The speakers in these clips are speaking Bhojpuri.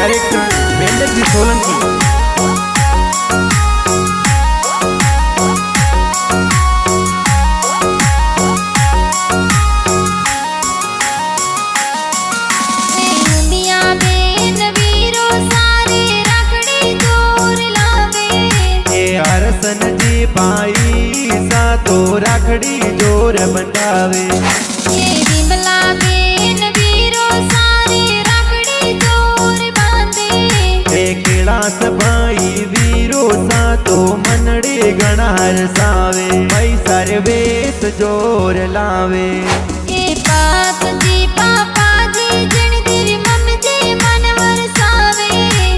डायरेक्टर मेंढक जी सोलंकी। हरसन जी भाई सा तो राखड़ी जोर बंधावे। विमला बेन वीरो सारे राखड़ी जोर बांधे। कैलाश भाई वीरो सा तो मनड़े गण हरसावे। भाई सारे वेश जोर लावे। पाप जी पापा जी जन तेरी मम्मी जी मन वरसावे।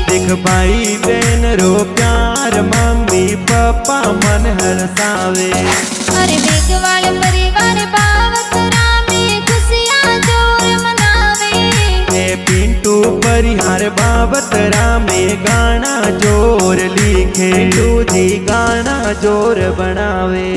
देख भाई बहन रो प्यार मम्मी पापा मन हरसावे। अरे वेगवाल परिवार बावतरा में खुशियां जोर मनावे। पिंटू परिहार बावतरा में गाना जोर लिखे। जी गाना जोर बनावे।